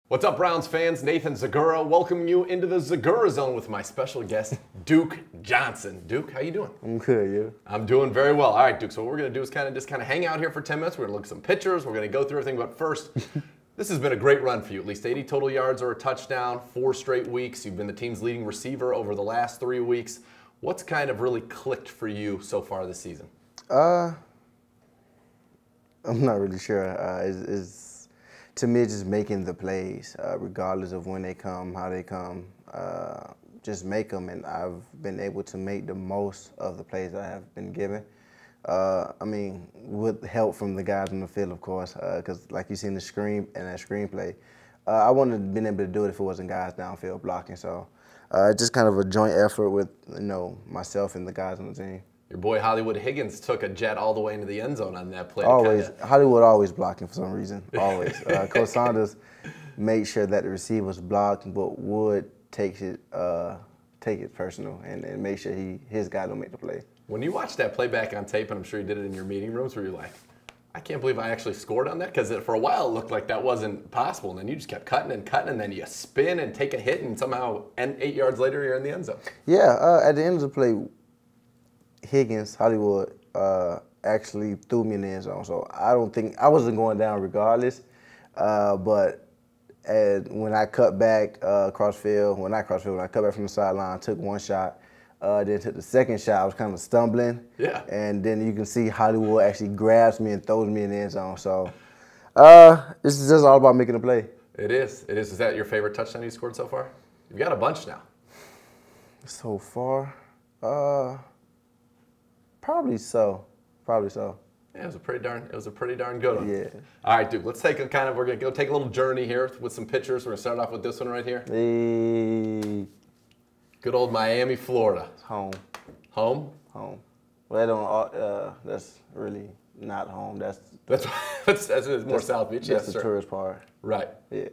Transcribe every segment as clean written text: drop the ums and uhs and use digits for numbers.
What's up, Browns fans? Nathan Zegura welcoming you into the Zegura Zone with my special guest, Duke Johnson. Duke, how you doing? I'm good, you? I'm doing very well. All right, Duke, so what we're going to do is kind of hang out here for 10 minutes. We're going to look at some pictures. We're going to go through everything. But first, this has been a great run for you. At least 80 total yards or a touchdown, 4 straight weeks. You've been the team's leading receiver over the last 3 weeks. What's kind of really clicked for you so far this season? I'm not really sure. To me, it's just making the plays, regardless of when they come, how they come. Just make them, and I've been able to make the most of the plays I have been given. I mean, with help from the guys on the field, of course, because like you seen the screen and that screenplay, I wouldn't have been able to do it if it wasn't guys downfield blocking. So just kind of a joint effort with myself and the guys on the team. Your boy Hollywood Higgins took a jet all the way into the end zone on that play. Always. Hollywood always blocking for some reason. Always. Coach Saunders made sure that the receiver was blocked, but Wood take it personal and make sure his guy don't make the play. When you watch that play back on tape, and I'm sure you did it in your meeting rooms, where you're like, I can't believe I actually scored on that, because for a while it looked like that wasn't possible, and then you just kept cutting, and then you spin and take a hit, and somehow 8 yards later you're in the end zone. Yeah, at the end of the play, Hollywood actually threw me in the end zone, so I wasn't going down regardless. But when I cut back when I cut back from the sideline, took one shot, then took the second shot. I was kind of stumbling. Yeah. And then you can see Hollywood actually grabs me and throws me in the end zone. So this is just all about making a play. It is. It is. Is that your favorite touchdown you scored so far? You've got a bunch now. So far, probably so. Yeah, it was a pretty darn good one. Yeah. All right, Duke, let's we're gonna go take a little journey here with some pictures. We're gonna start off with this one right here. Hey. Good old Miami, Florida. Home. Home? Home. Well, that's really not home. That's more South Beach. That's the tourist part. Right. Yeah.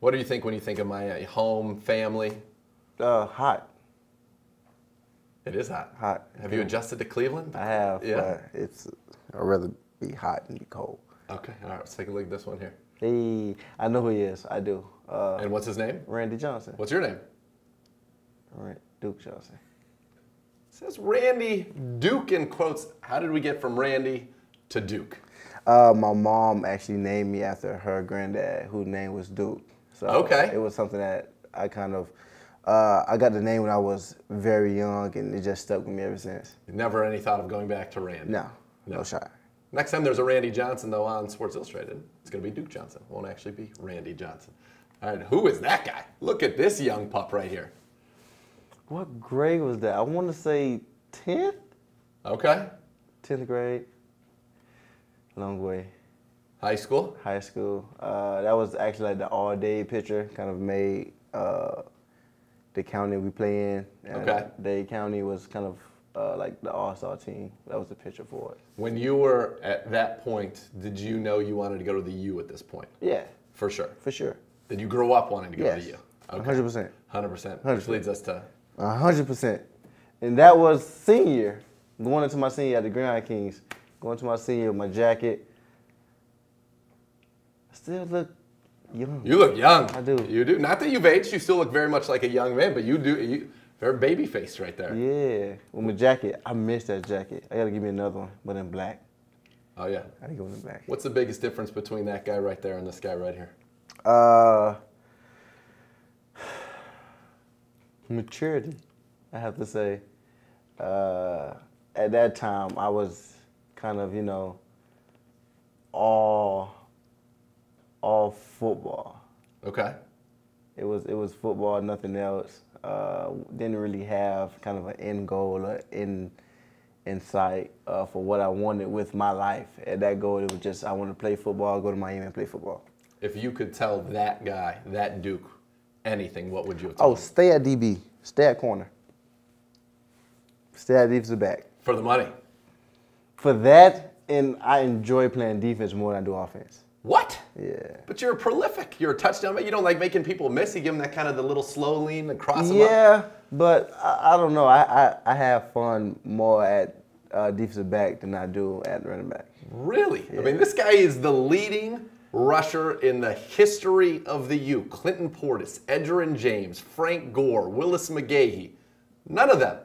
What do you think when you think of Miami? Home, family? Hot. It is hot. Hot. Have you adjusted to Cleveland? I have. Yeah. But I'd rather be hot than be cold. Okay. All right. Let's take a look at this one here. Hey, I know who he is. I do. And what's his name? Randy Johnson. What's your name? Duke Johnson. It says Randy Duke in quotes. How did we get from Randy to Duke? My mom actually named me after her granddad, whose name was Duke. So okay. It was something that I I got the name when I was very young, and it just stuck with me ever since. Never any thought of going back to Randy? No shot. Next time there's a Randy Johnson, though, on Sports Illustrated, it's going to be Duke Johnson. It won't actually be Randy Johnson. All right, who is that guy? Look at this young pup right here. What grade was that? I want to say 10th? Okay. 10th grade. Long way. High school? High school. That was actually like the all-day picture, kind of made the county we play in. Okay. Dade County was kind of like the all-star team. That was the picture for it. When you were at that point, did you know you wanted to go to the U at this point? Yeah. For sure? For sure. Did you grow up wanting to go to the U? Okay. 100%. 100%. Which leads us to? 100%. And that was senior. Going into my senior at the Grand Kings. Going to my senior with my jacket. I still look young. You look young. I do. You do. Not that you've aged. You still look very much like a young man, but you do. Very baby-faced right there. Yeah. With my jacket. I missed that jacket. I got to give me another one, but in black. Oh, yeah. I got to go in black. What's the biggest difference between that guy right there and this guy right here? Maturity, I have to say. At that time, I was kind of, all football. Okay. It was football, nothing else. Didn't really have kind of an end goal or in sight for what I wanted with my life. At that goal, it was just I wanted to play football, go to Miami and play football. If you could tell that guy, that Duke, anything, what would you have told him? Stay at DB. Stay at corner. Stay at defensive back. For the money? For that, and I enjoy playing defense more than I do offense. What? Yeah. But you're prolific. You're a touchdown. You don't like making people miss. You give them that kind of the little slow lean and cross them up. Yeah, but I don't know. I have fun more at defensive back than I do at running back. Really? Yeah. I mean, this guy is the leading rusher in the history of the U. Clinton Portis, Edgerrin James, Frank Gore, Willis McGahee. None of them.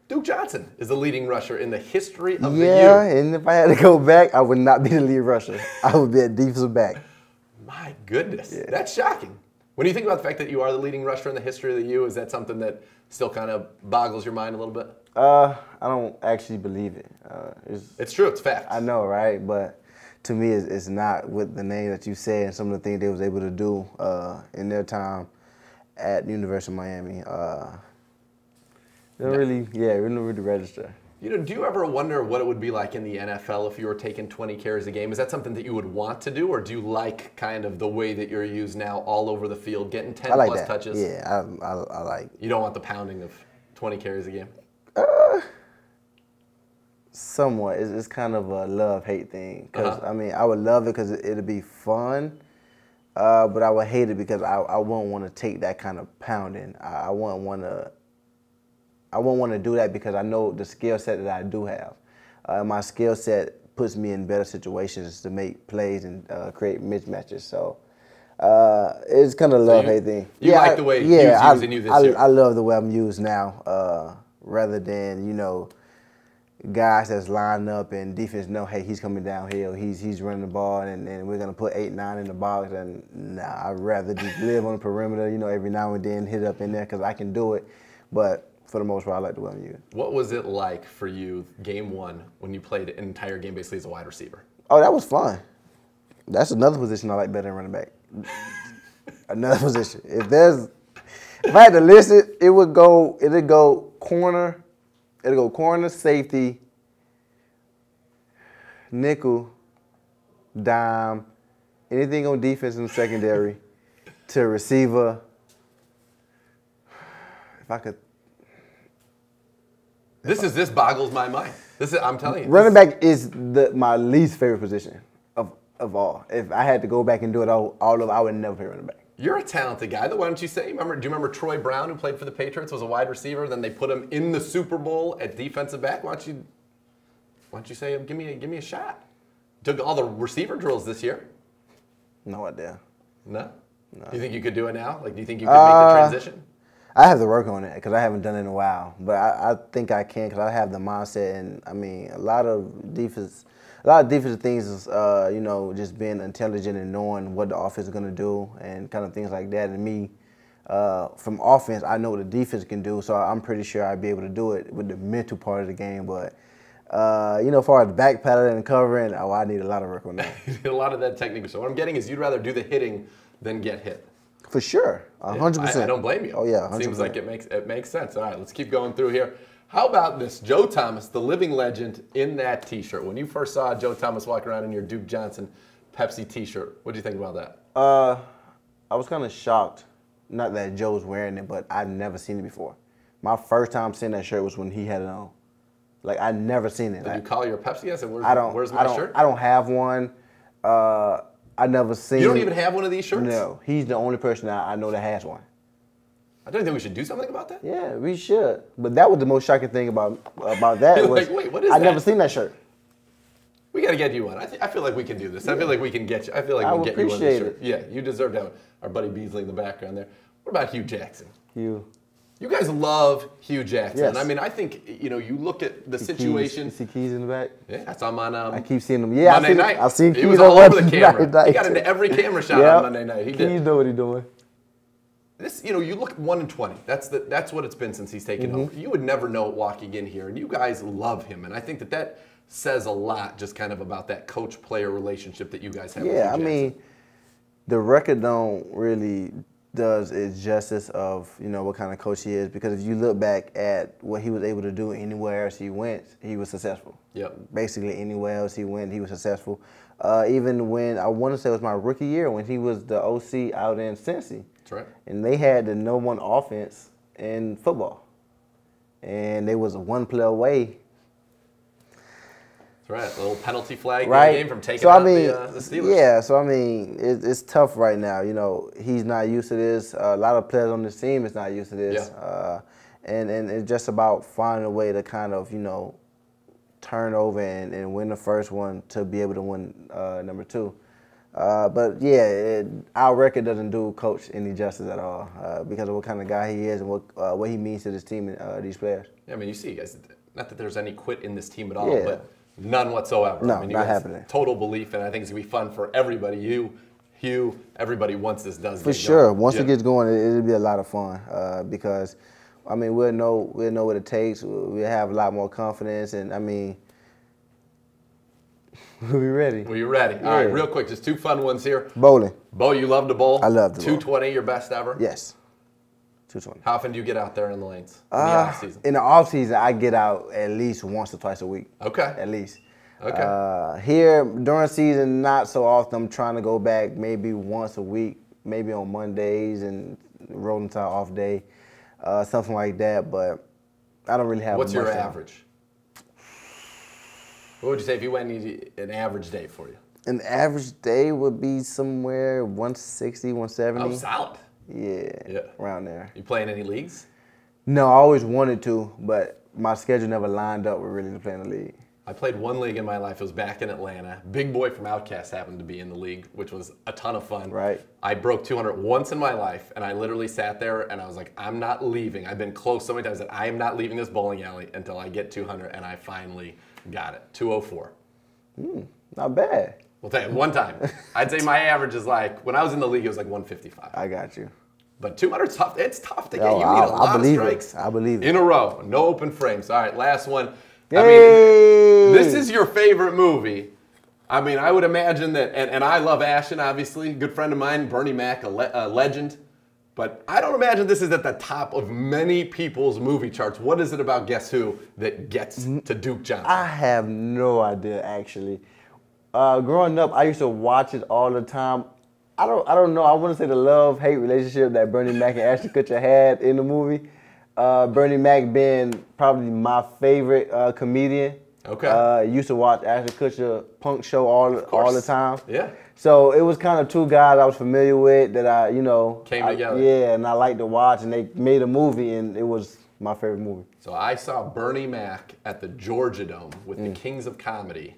Duke Johnson is the leading rusher in the history of the U. Yeah, and if I had to go back, I would not be the lead rusher. I would be a defensive back. My goodness, that's shocking. When you think about the fact that you are the leading rusher in the history of the U, is that something that still kind of boggles your mind a little bit? I don't actually believe it. It's true, it's fact. I know, right? But to me, it's not with the name that you said and some of the things they was able to do in their time at the University of Miami. They don't really register. You know, do you ever wonder what it would be like in the NFL if you were taking 20 carries a game? Is that something that you would want to do, or do you like kind of the way that you're used now all over the field, getting 10 like plus that. touches? Yeah, I like. You don't want the pounding of 20 carries a game? Somewhat. It's kind of a love-hate thing. Because, I mean, I would love it because it'd be fun, but I would hate it because I wouldn't want to take that kind of pounding. I wouldn't want to do that because I know the skill set that I do have. My skill set puts me in better situations to make plays and create mismatches. So it's kind of a love-hate thing. You like the way he's using you this year? I love the way I'm used now rather than, you know, guys that's lined up and defense know, hey, he's coming downhill, he's running the ball, and we're going to put 8, 9 in the box. And nah, I'd rather just live on the perimeter, you know, every now and then hit up in there because I can do it. But for the most part, I like the way I'm used. What was it like for you, game one, when you played an entire game basically as a wide receiver? Oh, that was fun. That's another position I like better than running back. Another position. If I had to list it, it'd go corner, safety, nickel, dime, anything on defense in the secondary, to receiver. If I could. This boggles my mind. I'm telling you. Running back is my least favorite position of all. If I had to go back and do it all over, I would never play running back. You're a talented guy, though. Why don't you say? Do you remember Troy Brown, who played for the Patriots, was a wide receiver? Then they put him in the Super Bowl at defensive back. Why don't you say, give me a shot? Took all the receiver drills this year. No idea. No. Do you think you could do it now? Like, do you think you could make the transition? I have to work on it because I haven't done it in a while. But I think I can because I have the mindset. And, I mean, a lot of defensive things is, you know, just being intelligent and knowing what the offense is going to do and kind of things like that. And me, from offense, I know what the defense can do, so I'm pretty sure I'd be able to do it with the mental part of the game. But, you know, as far as back pattern and covering, I need a lot of work on that. You need a lot of that technique. So what I'm getting is you'd rather do the hitting than get hit. For sure, 100%. I don't blame you. Oh, yeah, 100%. Seems like it makes sense. All right, let's keep going through here. How about this? Joe Thomas, the living legend, in that T-shirt. When you first saw Joe Thomas walk around in your Duke Johnson Pepsi T-shirt, what do you think about that? I was kind of shocked. Not that Joe was wearing it, but I'd never seen it before. My first time seeing that shirt was when he had it on. Like, I'd never seen it. Did you call your Pepsi? I said, where's my shirt? I don't have one. I never seen. You don't even have one of these shirts? No. He's the only person I know that has one. I don't think we should do something about that. Yeah, we should. But that was the most shocking thing about that. Was like, wait, what is that? I never seen that shirt. We got to get you one. I feel like we can do this. I feel like we can get you. I feel like we can get you one of these shirts. Yeah, you deserve to have our buddy Beasley in the background there. What about Hugh Jackson? You guys love Hugh Jackson. Yes. I mean, I think, you know, you look at the situation. You see Keys in the back? Yeah, I saw him on I keep seeing them. Yeah, Monday night. I've seen Keys. He was all over the camera. Night. He got into every camera shot on Monday night. He did. Keys know what he's doing. This, you know, you look 1-20. That's what it's been since he's taken over. You would never know it walking in here, and you guys love him. And I think that says a lot, just kind of about that coach-player relationship that you guys have. Yeah, with Hugh I mean, the record don't really does it justice of, you know, what kind of coach he is, because if you look back at what he was able to do anywhere else he went, he was successful. Yep. Basically anywhere else he went, he was successful. Even when, I want to say it was my rookie year, when he was the OC out in Cincy. That's right. And they had the #1 offense in football. And they was a one play away. Right, a little penalty flag right. game from taking out the Steelers. Yeah, so I mean, it's tough right now. You know, he's not used to this. A lot of players on this team is not used to this. Yeah. And it's just about finding a way to kind of, you know, turn over and win the first one to be able to win #2. But yeah, our record doesn't do Coach any justice at all because of what kind of guy he is and what he means to this team and these players. Yeah, I mean, you see, guys, not that there's any quit in this team at all, Yeah. but none whatsoever. No, I mean, you not guys happening. Total belief, and I think it's going to be fun for everybody. You, Hugh, everybody once this does For get sure. going. Once Yeah. it gets going, it'll be a lot of fun because, I mean, we'll know what it takes. We'll have a lot more confidence, and I mean, we'll be ready. Well, you're ready. All right, real quick, just two fun ones here. Bowling. Bo, you love to bowl? I love to bowl. 220, your best ever? Yes. 220. How often do you get out there in the lanes in the off season? In the off season, I get out at least once or twice a week. Okay. At least. Okay. Here during season, not so often. I'm trying to go back maybe once a week, maybe on Mondays and rolling to our off day, something like that. But I don't really have. What's your much time. average? What would you say if you went an average day for you? An average day would be somewhere 160, 170. Oh, solid. Yeah, around there. You playing any leagues? No, I always wanted to, but my schedule never lined up with really playing the league. I played one league in my life. It was back in Atlanta. Big Boy from Outcast happened to be in the league, which was a ton of fun. Right. I broke 200 once in my life, and I literally sat there and I was like, I'm not leaving. I've been close so many times that I am not leaving this bowling alley until I get 200, and I finally got it. 204. Not bad. Well, tell you, one time. I'd say my average is like, when I was in the league, it was like 155. I got you. But 200 is tough. It's tough to get. Oh, You need a lot of believe strikes. I believe it. In a row. No open frames. All right, last one. Yay! I mean, this is your favorite movie. I mean, I would imagine that, and I love Ashton, obviously. Good friend of mine, Bernie Mac, a legend. But I don't imagine this is at the top of many people's movie charts. What is it about Guess Who that gets to Duke Johnson? I have no idea, actually. Growing up, I used to watch it all the time. I don't know. I wouldn't say the love-hate relationship that Bernie Mac and Ashton Kutcher had in the movie. Bernie Mac being probably my favorite comedian. Okay. Used to watch Ashton Kutcher punk show all the time. Yeah. So it was kind of two guys I was familiar with that I, Came together. Yeah, and I liked to watch, and they made a movie, and it was my favorite movie. So I saw Bernie Mac at the Georgia Dome with the Kings of Comedy.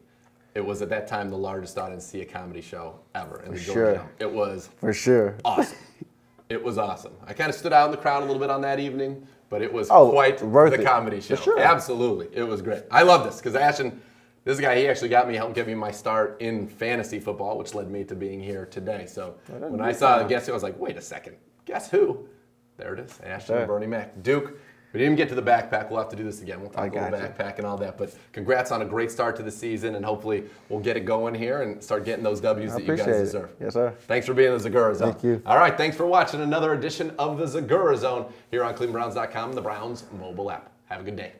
It was at that time the largest audience to see a comedy show ever in the Georgia Dome. It was For sure. awesome. It was awesome. I kind of stood out in the crowd a little bit on that evening, but it was worth quite the it. comedy show. For sure. Absolutely. It was great. I love this because Ashton, this guy, he actually helped give me my start in fantasy football, which led me to being here today. So when I saw Guess Who, I was like, wait a second. Guess Who? There it is. Ashton and Bernie Mac. Duke. We didn't even get to the backpack. We'll have to do this again. We'll talk a little backpack and all that. But congrats on a great start to the season, and hopefully we'll get it going here and start getting those W's that you guys deserve. Yes, sir. Thanks for being in the Zegura Zone. Thank you. All right, thanks for watching another edition of the Zegura Zone here on ClevelandBrowns.com and the Browns mobile app. Have a good day.